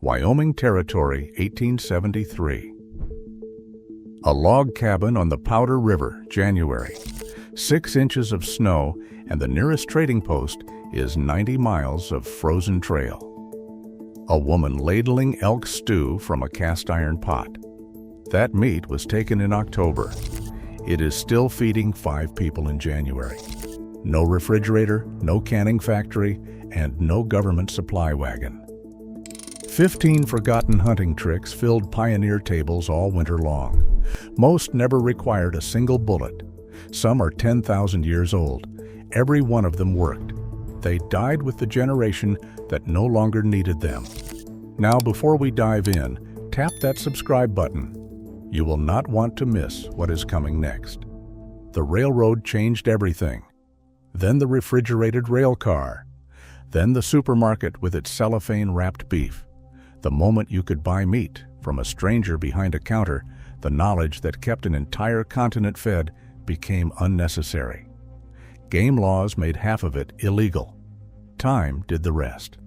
Wyoming Territory, 1873. A log cabin on the Powder River, January. 6 inches of snow, and the nearest trading post is 90 miles of frozen trail. A woman ladling elk stew from a cast iron pot. That meat was taken in October. It is still feeding 5 people in January. No refrigerator, no canning factory, and no government supply wagon. 15 forgotten hunting tricks filled pioneer tables all winter long. Most never required a single bullet. Some are 10,000 years old. Every one of them worked. They died with the generation that no longer needed them. Now, before we dive in, tap that subscribe button. You will not want to miss what is coming next. The railroad changed everything. Then the refrigerated rail car. Then the supermarket with its cellophane-wrapped beef. The moment you could buy meat from a stranger behind a counter, the knowledge that kept an entire continent fed became unnecessary. Game laws made half of it illegal. Time did the rest.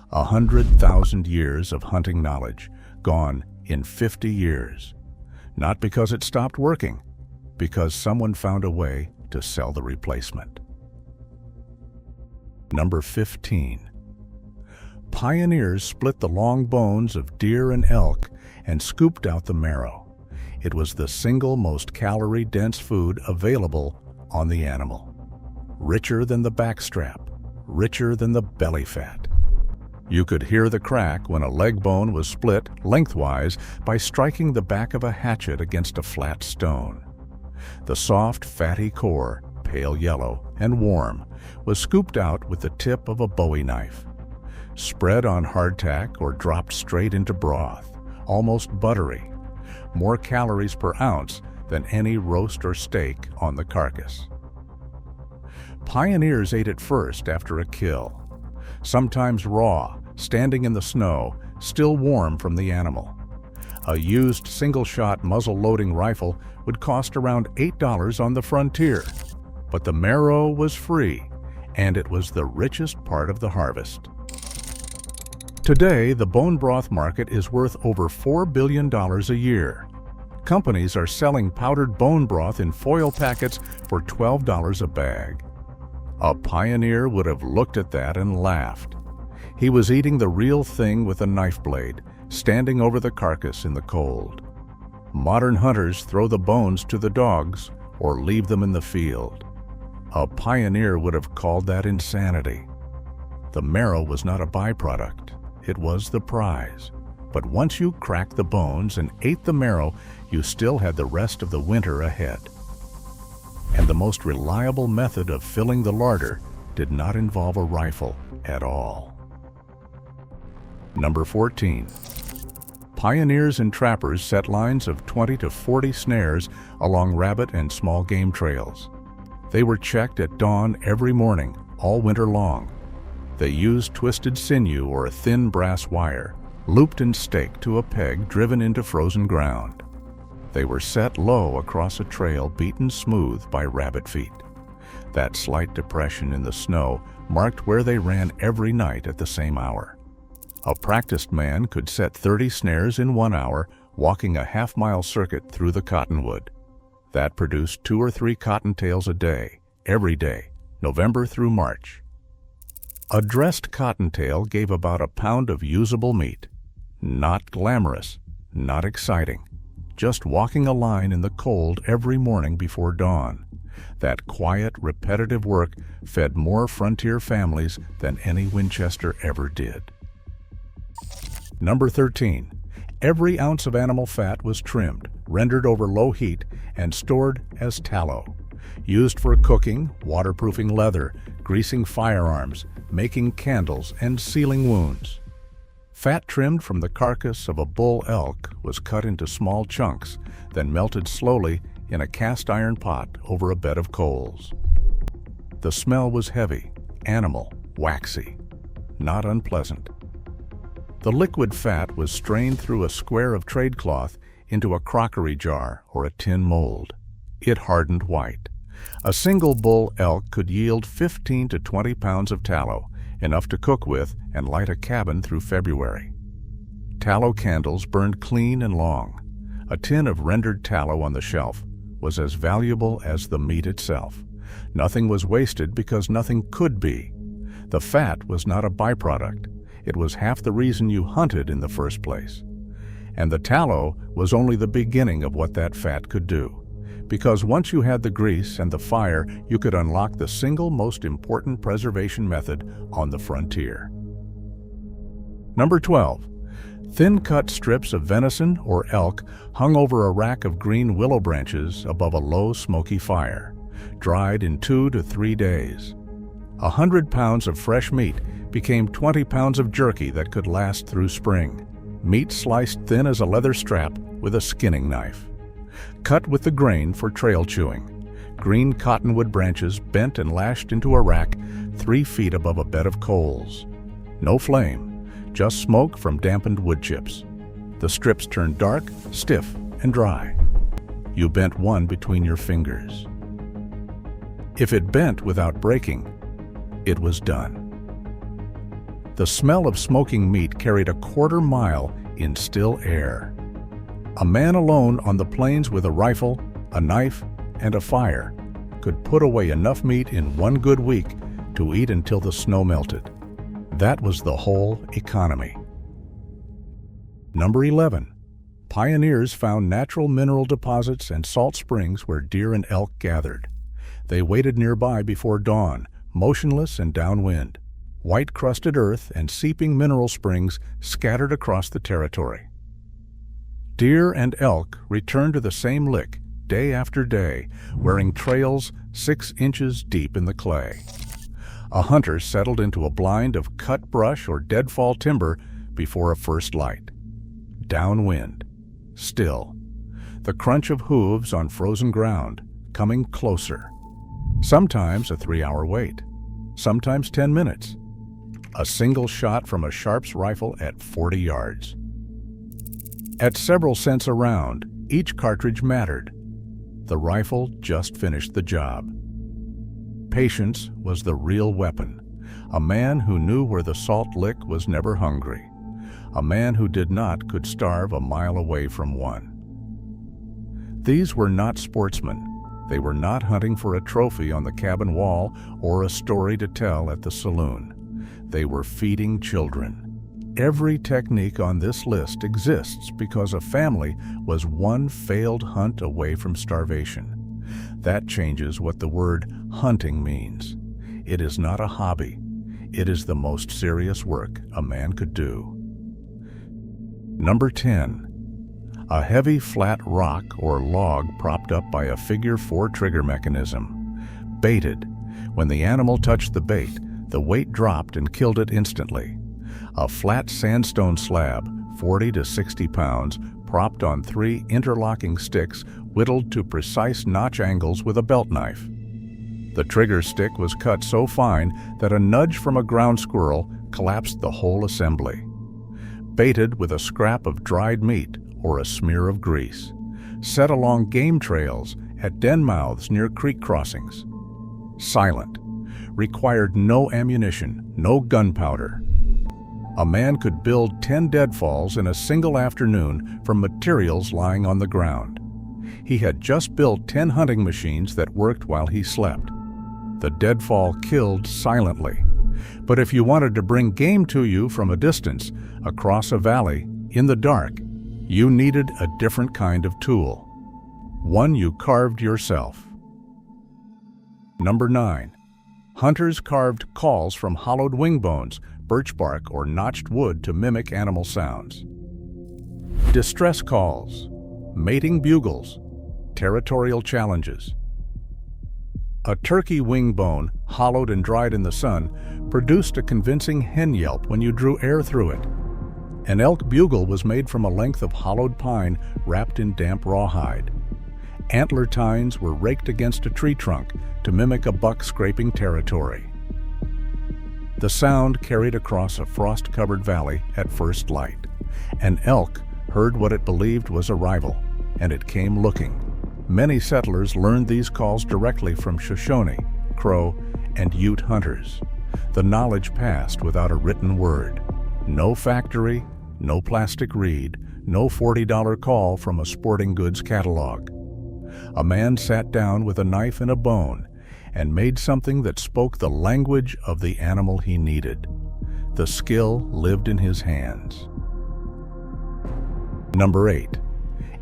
100,000 years of hunting knowledge gone in 50 years. Not because it stopped working, because someone found a way to sell the replacement. Number 15. Pioneers split the long bones of deer and elk and scooped out the marrow. It was the single most calorie-dense food available on the animal. Richer than the backstrap, richer than the belly fat. You could hear the crack when a leg bone was split lengthwise by striking the back of a hatchet against a flat stone. The soft, fatty core, pale yellow and warm, was scooped out with the tip of a Bowie knife. Spread on hardtack or dropped straight into broth, almost buttery. More calories per ounce than any roast or steak on the carcass. Pioneers ate it first after a kill. Sometimes raw, standing in the snow, still warm from the animal. A used single-shot muzzle-loading rifle would cost around $8 on the frontier, but the marrow was free, and it was the richest part of the harvest. Today, the bone broth market is worth over $4 billion a year. Companies are selling powdered bone broth in foil packets for $12 a bag. A pioneer would have looked at that and laughed. He was eating the real thing with a knife blade, standing over the carcass in the cold. Modern hunters throw the bones to the dogs or leave them in the field. A pioneer would have called that insanity. The marrow was not a byproduct. It was the prize. But once you cracked the bones and ate the marrow, you still had the rest of the winter ahead. And the most reliable method of filling the larder did not involve a rifle at all. Number 14. Pioneers and trappers set lines of 20 to 40 snares along rabbit and small game trails. They were checked at dawn every morning, all winter long. They used twisted sinew or a thin brass wire, looped and staked to a peg driven into frozen ground. They were set low across a trail beaten smooth by rabbit feet. That slight depression in the snow marked where they ran every night at the same hour. A practiced man could set 30 snares in 1 hour, walking a half-mile circuit through the cottonwood. That produced 2 or 3 cottontails a day, every day, November through March. A dressed cottontail gave about a pound of usable meat. Not glamorous, not exciting. Just walking a line in the cold every morning before dawn. That quiet, repetitive work fed more frontier families than any Winchester ever did. Number 13. Every ounce of animal fat was trimmed, rendered over low heat, and stored as tallow. Used for cooking, waterproofing leather, greasing firearms, making candles, and sealing wounds. Fat trimmed from the carcass of a bull elk was cut into small chunks, then melted slowly in a cast iron pot over a bed of coals. The smell was heavy, animal, waxy, not unpleasant. The liquid fat was strained through a square of trade cloth into a crockery jar or a tin mold. It hardened white. A single bull elk could yield 15 to 20 pounds of tallow, enough to cook with and light a cabin through February. Tallow candles burned clean and long. A tin of rendered tallow on the shelf was as valuable as the meat itself. Nothing was wasted because nothing could be. The fat was not a byproduct. It was half the reason you hunted in the first place. And the tallow was only the beginning of what that fat could do. Because once you had the grease and the fire, you could unlock the single most important preservation method on the frontier. Number 12. Thin-cut strips of venison or elk hung over a rack of green willow branches above a low, smoky fire, dried in 2 to 3 days. 100 pounds of fresh meat became 20 pounds of jerky that could last through spring. Meat sliced thin as a leather strap with a skinning knife. Cut with the grain for trail chewing. Green cottonwood branches bent and lashed into a rack 3 feet above a bed of coals. No flame, just smoke from dampened wood chips. The strips turned dark, stiff, and dry. You bent one between your fingers. If it bent without breaking, it was done. The smell of smoking meat carried a quarter mile in still air. A man alone on the plains with a rifle, a knife, and a fire could put away enough meat in 1 good week to eat until the snow melted. That was the whole economy. Number 11. Pioneers found natural mineral deposits and salt springs where deer and elk gathered. They waited nearby before dawn, motionless and downwind. White-crusted earth and seeping mineral springs scattered across the territory. Deer and elk returned to the same lick day after day, wearing trails 6 inches deep in the clay. A hunter settled into a blind of cut brush or deadfall timber before a first light. Downwind. Still. The crunch of hooves on frozen ground, coming closer. Sometimes a 3-hour wait. Sometimes 10 minutes. A single shot from a Sharp's rifle at 40 yards. At several cents a round, each cartridge mattered. The rifle just finished the job. Patience was the real weapon. A man who knew where the salt lick was never hungry. A man who did not could starve a mile away from one. These were not sportsmen. They were not hunting for a trophy on the cabin wall or a story to tell at the saloon. They were feeding children. Every technique on this list exists because a family was one failed hunt away from starvation. That changes what the word hunting means. It is not a hobby. It is the most serious work a man could do. Number 10. A heavy flat rock or log propped up by a figure 4 trigger mechanism. Baited. When the animal touched the bait, the weight dropped and killed it instantly. A flat sandstone slab, 40 to 60 pounds, propped on 3 interlocking sticks whittled to precise notch angles with a belt knife. The trigger stick was cut so fine that a nudge from a ground squirrel collapsed the whole assembly. Baited with a scrap of dried meat or a smear of grease. Set along game trails at den mouths near creek crossings. Silent. Required no ammunition, no gunpowder. A man could build 10 deadfalls in a single afternoon from materials lying on the ground. He had just built 10 hunting machines that worked while he slept. The deadfall killed silently. But if you wanted to bring game to you from a distance, across a valley, in the dark, you needed a different kind of tool. One you carved yourself. Number 9. Hunters carved calls from hollowed wing bones, birch bark, or notched wood to mimic animal sounds. Distress calls, mating bugles, territorial challenges. A turkey wing bone, hollowed and dried in the sun, produced a convincing hen yelp when you drew air through it. An elk bugle was made from a length of hollowed pine wrapped in damp rawhide. Antler tines were raked against a tree trunk to mimic a buck scraping territory. The sound carried across a frost-covered valley at first light. An elk heard what it believed was a rival, and it came looking. Many settlers learned these calls directly from Shoshone, Crow, and Ute hunters. The knowledge passed without a written word. No factory, no plastic reed, no $40 call from a sporting goods catalog. A man sat down with a knife and a bone and made something that spoke the language of the animal he needed. The skill lived in his hands. Number 8.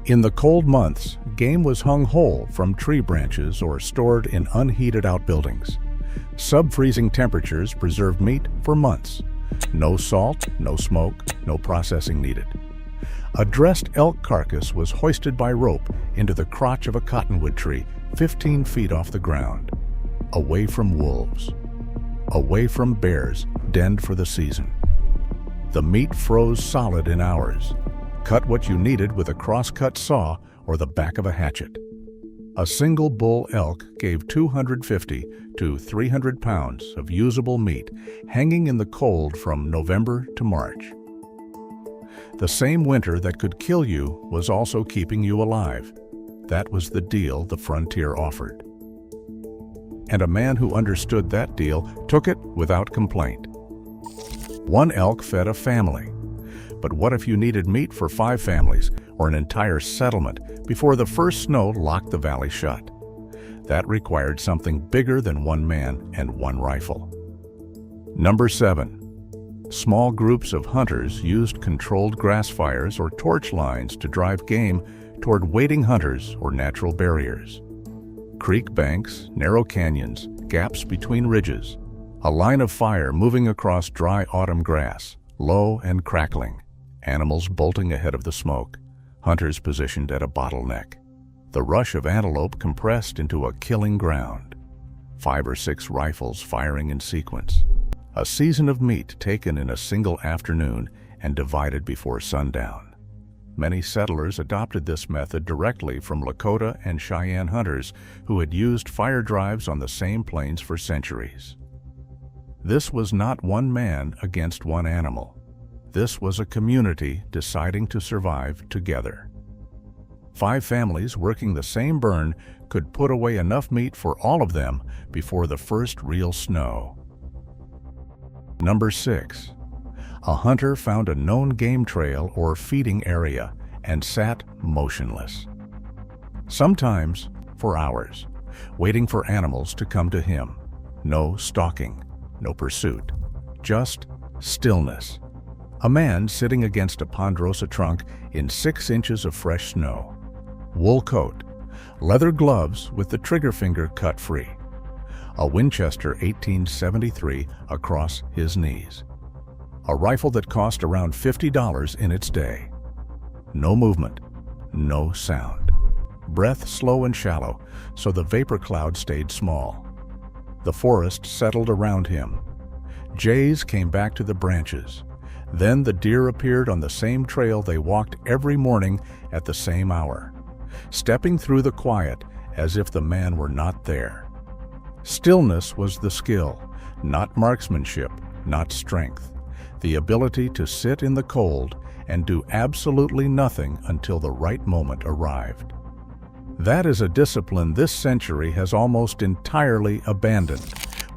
In the cold months, game was hung whole from tree branches or stored in unheated outbuildings. Sub-freezing temperatures preserved meat for months. No salt, no smoke, no processing needed. A dressed elk carcass was hoisted by rope into the crotch of a cottonwood tree 15 feet off the ground, away from wolves, away from bears denned for the season. The meat froze solid in hours. Cut what you needed with a cross-cut saw or the back of a hatchet. A single bull elk gave 250 to 300 pounds of usable meat hanging in the cold from November to March. The same winter that could kill you was also keeping you alive. That was the deal the frontier offered. And a man who understood that deal took it without complaint. One elk fed a family. But what if you needed meat for 5 families or an entire settlement before the first snow locked the valley shut? That required something bigger than one man and one rifle. Number 7. Small groups of hunters used controlled grass fires or torch lines to drive game toward waiting hunters or natural barriers. Creek banks, narrow canyons, gaps between ridges. A line of fire moving across dry autumn grass, low and crackling. Animals bolting ahead of the smoke, hunters positioned at a bottleneck. The rush of antelope compressed into a killing ground. 5 or 6 rifles firing in sequence. A season of meat taken in a single afternoon and divided before sundown. Many settlers adopted this method directly from Lakota and Cheyenne hunters who had used fire drives on the same plains for centuries. This was not one man against one animal. This was a community deciding to survive together. 5 families working the same burn could put away enough meat for all of them before the first real snow. Number 6. A hunter found a known game trail or feeding area and sat motionless. Sometimes for hours, waiting for animals to come to him. No stalking, no pursuit, just stillness. A man sitting against a ponderosa trunk in 6 inches of fresh snow. Wool coat, leather gloves with the trigger finger cut free. A Winchester 1873 across his knees. A rifle that cost around $50 in its day. No movement, no sound. Breath slow and shallow, so the vapor cloud stayed small. The forest settled around him. Jays came back to the branches. Then the deer appeared on the same trail they walked every morning at the same hour, stepping through the quiet as if the man were not there. Stillness was the skill, not marksmanship, not strength. The ability to sit in the cold and do absolutely nothing until the right moment arrived. That is a discipline this century has almost entirely abandoned.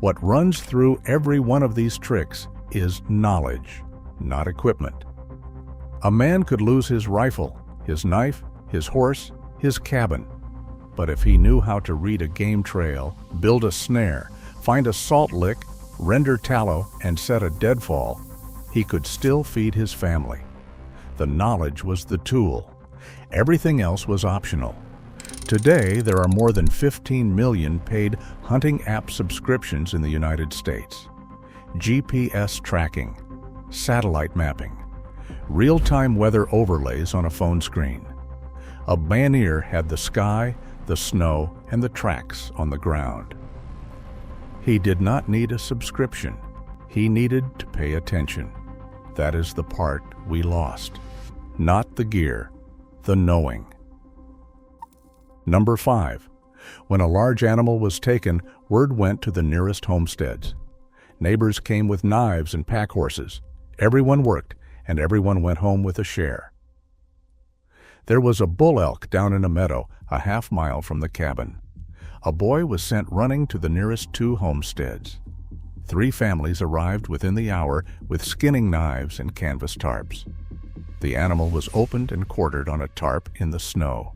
What runs through every one of these tricks is knowledge, not equipment. A man could lose his rifle, his knife, his horse, his cabin. But if he knew how to read a game trail, build a snare, find a salt lick, render tallow, and set a deadfall, he could still feed his family. The knowledge was the tool. Everything else was optional. Today, there are more than 15 million paid hunting app subscriptions in the United States. GPS tracking, satellite mapping, real-time weather overlays on a phone screen. A pioneer had the sky, the snow, and the tracks on the ground. He did not need a subscription. He needed to pay attention. That is the part we lost. Not the gear, the knowing. Number 5. When a large animal was taken, word went to the nearest homesteads. Neighbors came with knives and pack horses. Everyone worked, and everyone went home with a share. There was a bull elk down in a meadow a half-mile from the cabin. A boy was sent running to the nearest 2 homesteads. 3 families arrived within the hour with skinning knives and canvas tarps. The animal was opened and quartered on a tarp in the snow.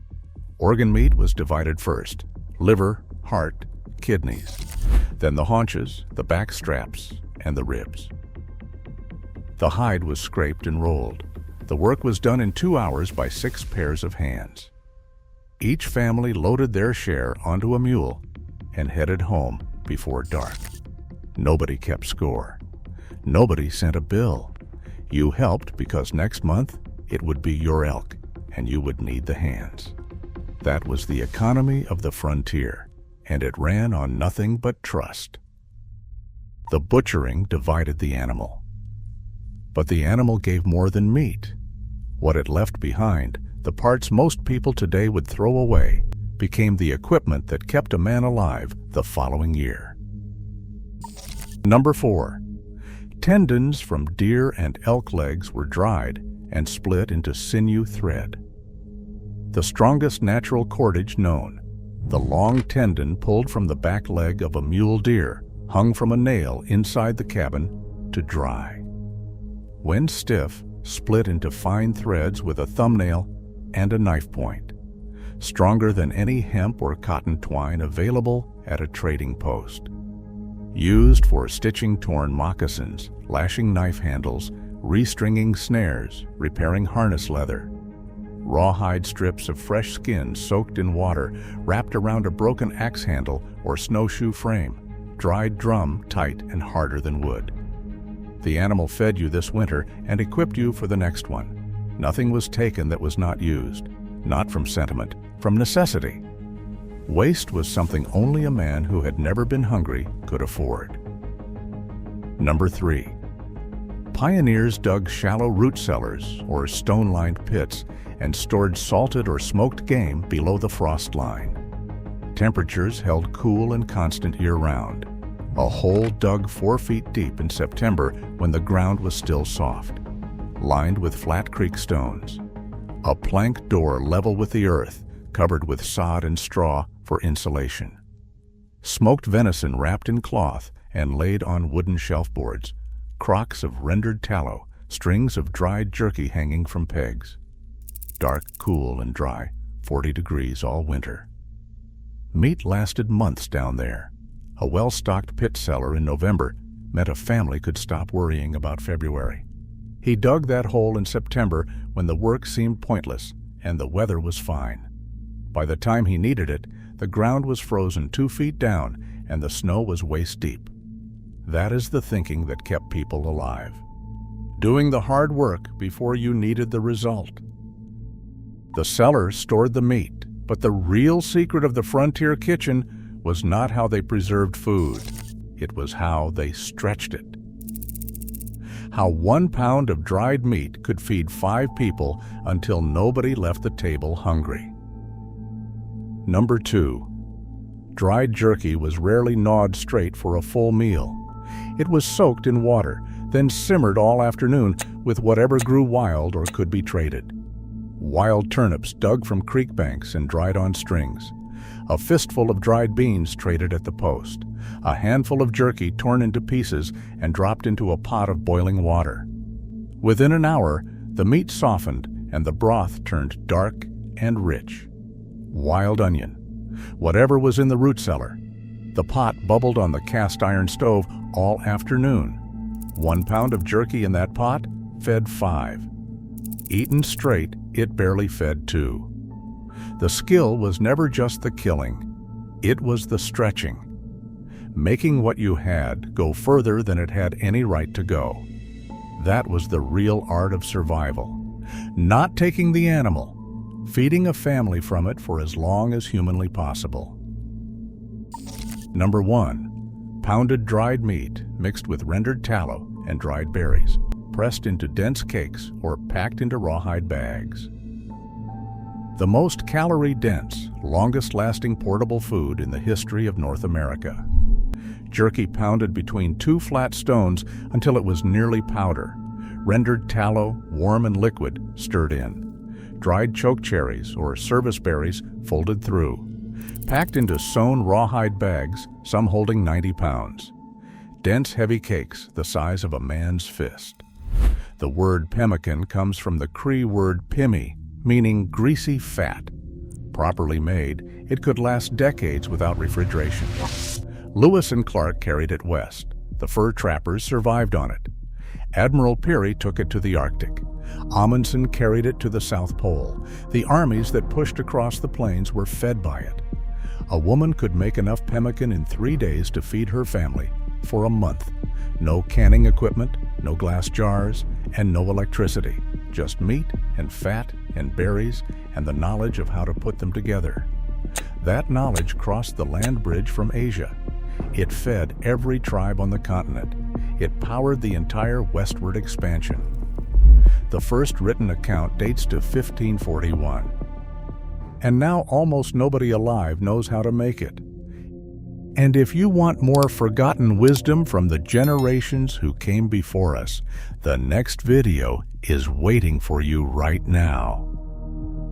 Organ meat was divided first: liver, heart, kidneys, then the haunches, the back straps, and the ribs. The hide was scraped and rolled. The work was done in 2 hours by 6 pairs of hands. Each family loaded their share onto a mule and headed home before dark. Nobody kept score. Nobody sent a bill. You helped because next month it would be your elk and you would need the hands. That was the economy of the frontier, and it ran on nothing but trust. The butchering divided the animal. But the animal gave more than meat. What it left behind, the parts most people today would throw away, became the equipment that kept a man alive the following year. Number 4. Tendons from deer and elk legs were dried and split into sinew thread. The strongest natural cordage known, the long tendon pulled from the back leg of a mule deer, hung from a nail inside the cabin to dry. When stiff, split into fine threads with a thumbnail and a knife point, stronger than any hemp or cotton twine available at a trading post. Used for stitching torn moccasins, lashing knife handles, restringing snares, repairing harness leather. Rawhide strips of fresh skin soaked in water, wrapped around a broken axe handle or snowshoe frame, dried drum tight and harder than wood. The animal fed you this winter and equipped you for the next one. Nothing was taken that was not used, not from sentiment, from necessity. Waste was something only a man who had never been hungry could afford. Number 3. Pioneers dug shallow root cellars or stone-lined pits and stored salted or smoked game below the frost line. Temperatures held cool and constant year-round. A hole dug 4 feet deep in September when the ground was still soft, lined with flat creek stones. A plank door level with the earth, covered with sod and straw for insulation. Smoked venison wrapped in cloth and laid on wooden shelf boards, crocks of rendered tallow, strings of dried jerky hanging from pegs. Dark, cool, and dry, 40 degrees all winter. Meat lasted months down there. A well-stocked pit cellar in November meant a family could stop worrying about February. He dug that hole in September when the work seemed pointless and the weather was fine. By the time he needed it, the ground was frozen 2 feet down and the snow was waist deep. That is the thinking that kept people alive. Doing the hard work before you needed the result. The cellar stored the meat, but the real secret of the frontier kitchen was not how they preserved food. It was how they stretched it. How 1 pound of dried meat could feed 5 people until nobody left the table hungry. Number 2. Dried jerky was rarely gnawed straight for a full meal. It was soaked in water, then simmered all afternoon with whatever grew wild or could be traded. Wild turnips dug from creek banks and dried on strings. A fistful of dried beans traded at the post. A handful of jerky torn into pieces and dropped into a pot of boiling water. Within an hour, the meat softened and the broth turned dark and rich. Wild onion. Whatever was in the root cellar. The pot bubbled on the cast iron stove all afternoon. 1 pound of jerky in that pot fed 5. Eaten straight, it barely fed 2. The skill was never just the killing, it was the stretching. Making what you had go further than it had any right to go. That was the real art of survival. Not taking the animal, feeding a family from it for as long as humanly possible. Number 1. Pounded dried meat mixed with rendered tallow and dried berries, pressed into dense cakes or packed into rawhide bags. The most calorie-dense, longest-lasting portable food in the history of North America. Jerky pounded between 2 flat stones until it was nearly powder. Rendered tallow, warm and liquid, stirred in. Dried chokecherries or service berries folded through. Packed into sewn rawhide bags, some holding 90 pounds. Dense, heavy cakes the size of a man's fist. The word pemmican comes from the Cree word pimmy, meaning greasy fat. Properly made, it could last decades without refrigeration. Lewis and Clark carried it west. The fur trappers survived on it. Admiral Peary took it to the Arctic. Amundsen carried it to the South Pole. The armies that pushed across the plains were fed by it. A woman could make enough pemmican in 3 days to feed her family for a month. No canning equipment, no glass jars, and no electricity. Just meat and fat and berries and the knowledge of how to put them together. That knowledge crossed the land bridge from Asia. It fed every tribe on the continent. It powered the entire westward expansion. The first written account dates to 1541. And now almost nobody alive knows how to make it. And if you want more forgotten wisdom from the generations who came before us, the next video is waiting for you right now.